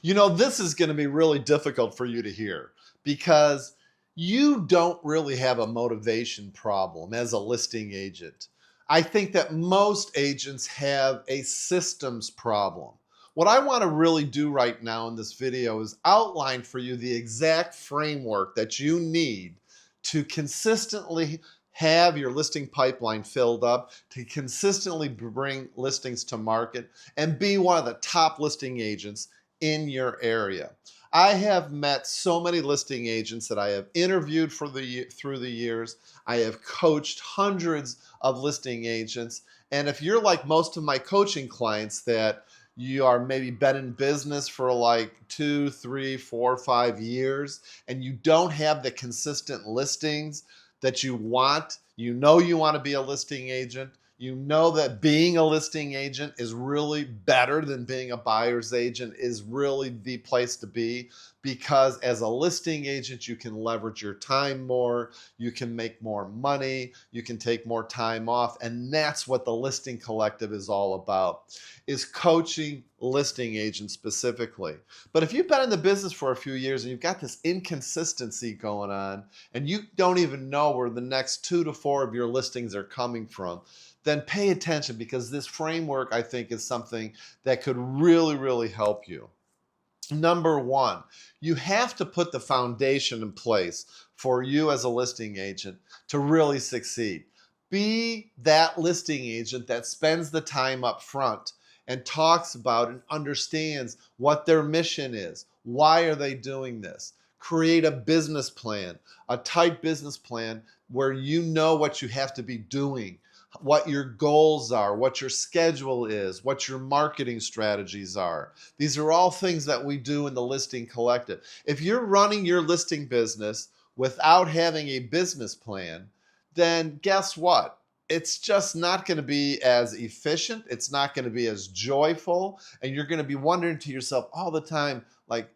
You know, this is going to be really difficult for you to hear because you don't really have a motivation problem as a listing agent. I think that most agents have a systems problem. What I want to really do right now in this video is outline for you the exact framework that you need to consistently have your listing pipeline filled up, to consistently bring listings to market, and be one of the top listing agents in your area. I have met so many listing agents that I have interviewed through the years. I have coached hundreds of listing agents. And if you're like most of my coaching clients that you are maybe been in business for like 2, 3, 4, 5 years, and you don't have the consistent listings that you want, you know you want to be a listing agent, you know that being a listing agent is really better than being a buyer's agent, is really the place to be, because as a listing agent, you can leverage your time more, you can make more money, you can take more time off, and that's what the Listing Collective is all about, is coaching listing agents specifically. But if you've been in the business for a few years and you've got this inconsistency going on, and you don't even know where the next 2 to 4 of your listings are coming from, then pay attention, because this framework, I think, is something that could really, really help you. Number one, you have to put the foundation in place for you as a listing agent to really succeed. Be that listing agent that spends the time up front and talks about and understands what their mission is. Why are they doing this? Create a business plan, a tight business plan where you know what you have to be doing, what your goals are, what your schedule is, what your marketing strategies are. These are all things that we do in the Listing Collective. If you're running your listing business without having a business plan, then guess what? It's just not going to be as efficient. It's not going to be as joyful. And you're going to be wondering to yourself all the time, like,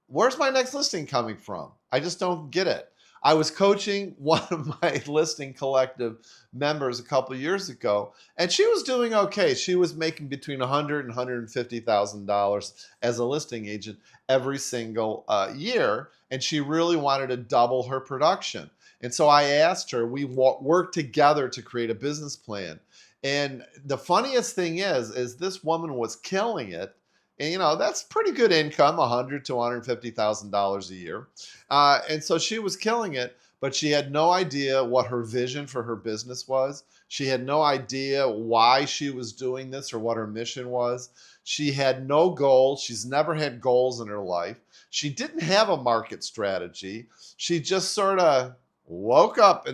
where's my next listing coming from? I just don't get it. I was coaching one of my Listing Collective members a couple of years ago, and she was doing okay. She was making between $100,000 and $150,000 as a listing agent every single year, and she really wanted to double her production. And so I asked her, we worked together to create a business plan. And the funniest thing is this woman was killing it. And, you know, that's pretty good income, $100,000 to $150,000 a year. And so she was killing it, but she had no idea what her vision for her business was. She had no idea why she was doing this or what her mission was. She had no goals. She's never had goals in her life. She didn't have a market strategy. She just sort of woke up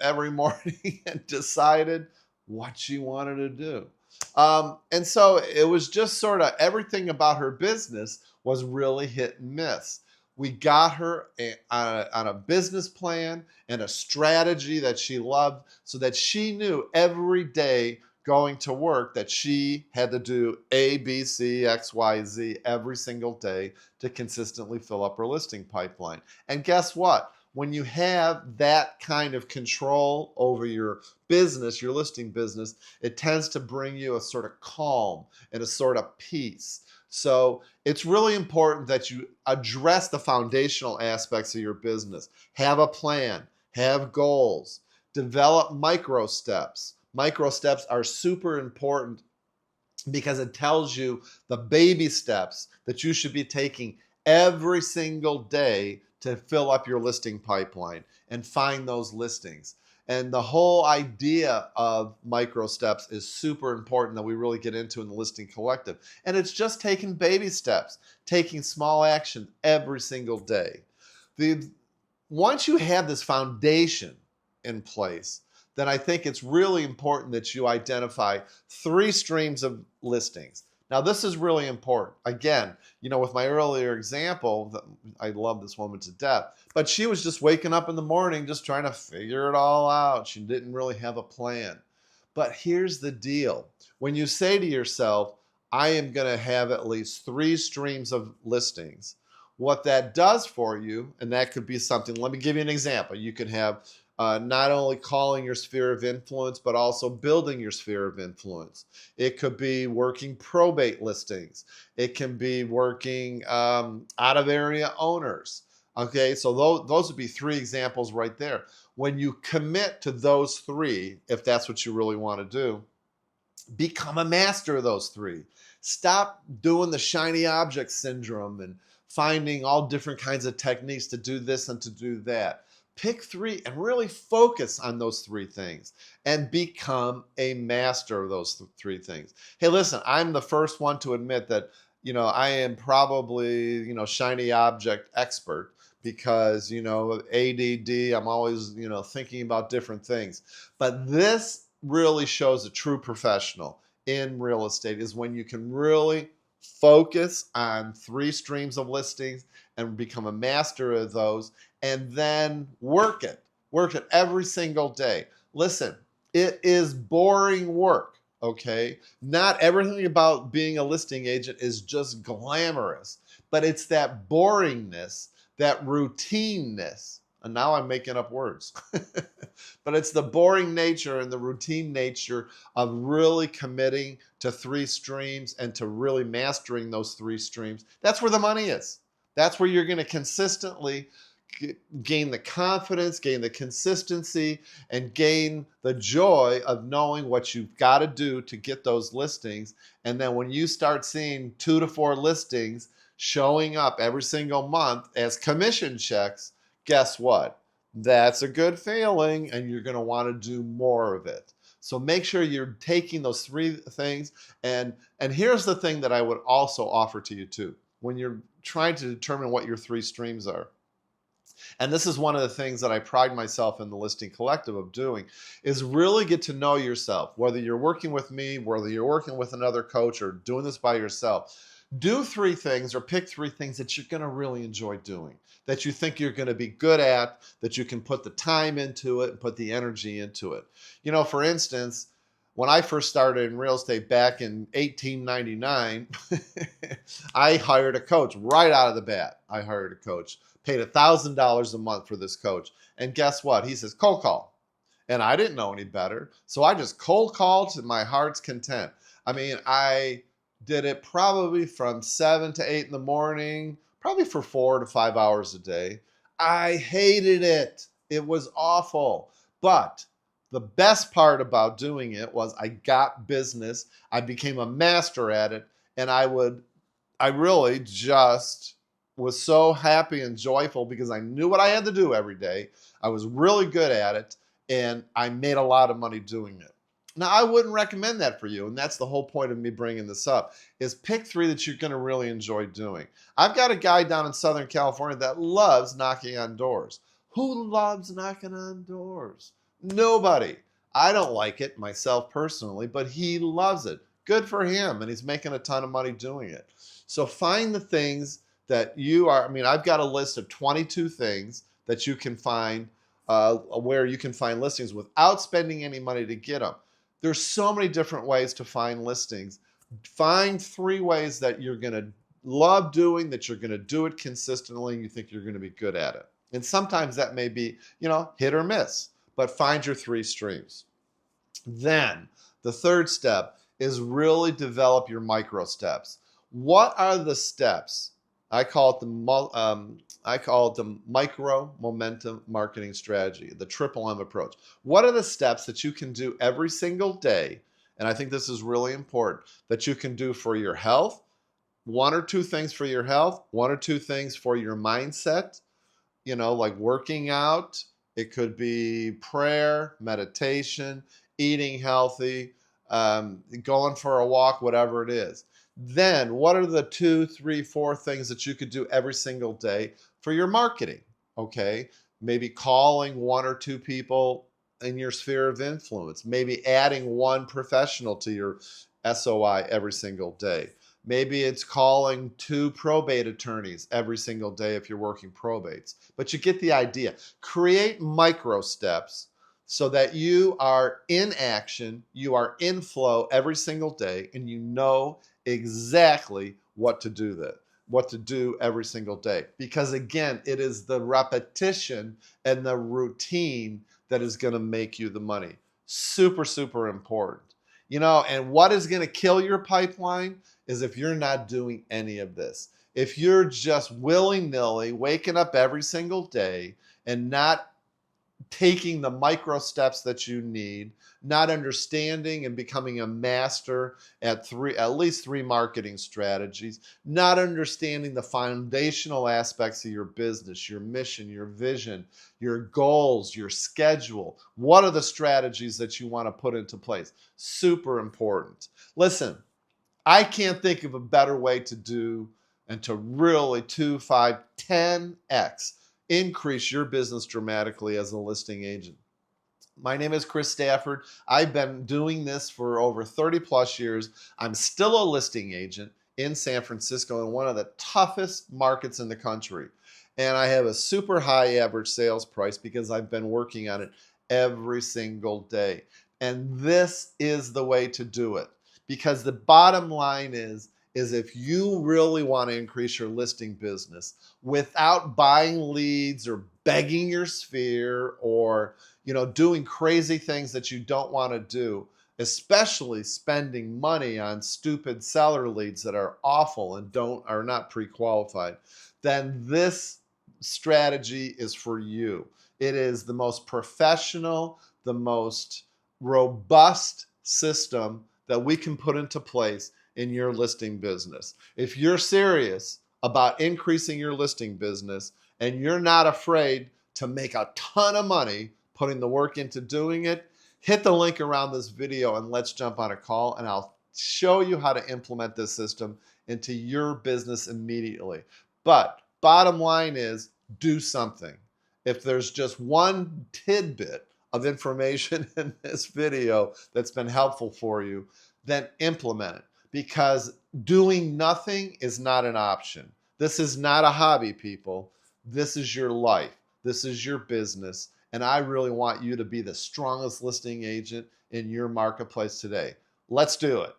every morning and decided what she wanted to do. And so it was just sort of everything about her business was really hit and miss. We got her on a business plan and a strategy that she loved, so that she knew every day going to work that she had to do A, B, C, X, Y, Z every single day to consistently fill up her listing pipeline. And guess what? When you have that kind of control over your business, your listing business, it tends to bring you a sort of calm and a sort of peace. So it's really important that you address the foundational aspects of your business. Have a plan, have goals, develop micro steps. Micro steps are super important because it tells you the baby steps that you should be taking every single day to fill up your listing pipeline and find those listings. And the whole idea of micro steps is super important that we really get into in the Listing Collective. And it's just taking baby steps, taking small action every single day. Once you have this foundation in place, then I think it's really important that you identify 3 streams of listings. Now, this is really important. Again, you know, with my earlier example, I love this woman to death, but she was just waking up in the morning just trying to figure it all out. She didn't really have a plan. But here's the deal. When you say to yourself, I am going to have at least 3 streams of listings, what that does for you, and that could be something, let me give you an example. You could have not only calling your sphere of influence, but also building your sphere of influence. It could be working probate listings. It can be working out of area owners. Okay, so those would be 3 examples right there. When you commit to those 3, if that's what you really want to do, become a master of those 3. Stop doing the shiny object syndrome and finding all different kinds of techniques to do this and to do that. Pick 3 and really focus on those 3 things and become a master of those 3 things. Hey, listen, I'm the first one to admit that, I am probably, shiny object expert because, ADD, I'm always, thinking about different things. But this really shows a true professional in real estate is when you can really focus on 3 streams of listings and become a master of those, and then work it every single day. Listen, it is boring work, okay? Not everything about being a listing agent is just glamorous, but it's that boringness, that routineness. And now I'm making up words. But it's the boring nature and the routine nature of really committing to 3 streams and to really mastering those 3 streams. That's where the money is. That's where you're going to consistently gain the confidence, gain the consistency, and gain the joy of knowing what you've got to do to get those listings. And then when you start seeing 2 to 4 listings showing up every single month as commission checks, guess what? That's a good feeling, and you're going to want to do more of it. So make sure you're taking those 3 things. And here's the thing that I would also offer to you too, when you're trying to determine what your 3 streams are. And this is one of the things that I pride myself in the Listing Collective of doing, is really get to know yourself. Whether you're working with me, whether you're working with another coach, or doing this by yourself, do 3 things or pick 3 things that you're going to really enjoy doing, that you think you're going to be good at, that you can put the time into it and put the energy into it. For instance, when I first started in real estate back in 1899, I hired a coach right out of the bat. I hired a coach, paid $1,000 a month for this coach. And guess what? He says, cold call. And I didn't know any better. So I just cold called to my heart's content. I did it probably from 7 to 8 in the morning, probably for 4 to 5 hours a day. I hated it. It was awful. But the best part about doing it was I got business. I became a master at it. And I really just was so happy and joyful because I knew what I had to do every day. I was really good at it, and I made a lot of money doing it. Now, I wouldn't recommend that for you, and that's the whole point of me bringing this up, is pick 3 that you're going to really enjoy doing. I've got a guy down in Southern California that loves knocking on doors. Who loves knocking on doors? Nobody. I don't like it myself personally, but he loves it. Good for him, and he's making a ton of money doing it. So find the things that you are, I've got a list of 22 things that you can find where you can find listings without spending any money to get them. There's so many different ways to find listings. Find 3 ways that you're going to love doing, that you're going to do it consistently, and you think you're going to be good at it. And sometimes that may be, hit or miss, but find your 3 streams. Then the 3rd step is really develop your micro steps. What are the steps? I call it the micro momentum marketing strategy, the triple M approach. What are the steps that you can do every single day? And I think this is really important, that you can do for your health, 1 or 2 things for your health, 1 or 2 things for your mindset, like working out. It could be prayer, meditation, eating healthy, going for a walk, whatever it is. Then what are the 2, 3, 4 things that you could do every single day for your marketing? Okay, maybe calling 1 or 2 people in your sphere of influence, maybe adding 1 professional to your SOI every single day. Maybe it's calling 2 probate attorneys every single day if you're working probates. But you get the idea. Create micro steps so that you are in action, you are in flow every single day, and you know exactly what to do every single day. Because again, it is the repetition and the routine that is going to make you the money. Super, super important. And what is going to kill your pipeline is if you're not doing any of this. If you're just willy-nilly waking up every single day and not taking the micro steps that you need, not understanding and becoming a master at least three marketing strategies, not understanding the foundational aspects of your business, your mission, your vision, your goals, your schedule. What are the strategies that you want to put into place? Super important. Listen, I can't think of a better way to do and to really 2, 5, 10x increase your business dramatically as a listing agent. My name is Chris Stafford. I've been doing this for over 30 plus years. I'm still a listing agent in San Francisco in one of the toughest markets in the country. And I have a super high average sales price because I've been working on it every single day. And this is the way to do it. Because the bottom line is if you really want to increase your listing business without buying leads or begging your sphere or doing crazy things that you don't want to do, especially spending money on stupid seller leads that are awful and are not pre-qualified, then this strategy is for you. It is the most professional, the most robust system that we can put into place in your listing business. If you're serious about increasing your listing business and you're not afraid to make a ton of money putting the work into doing it, hit the link around this video and let's jump on a call and I'll show you how to implement this system into your business immediately. But bottom line is, do something. If there's just one tidbit of information in this video that's been helpful for you, then implement it, because doing nothing is not an option. This is not a hobby, people. This is your life. This is your business. And I really want you to be the strongest listing agent in your marketplace today. Let's do it.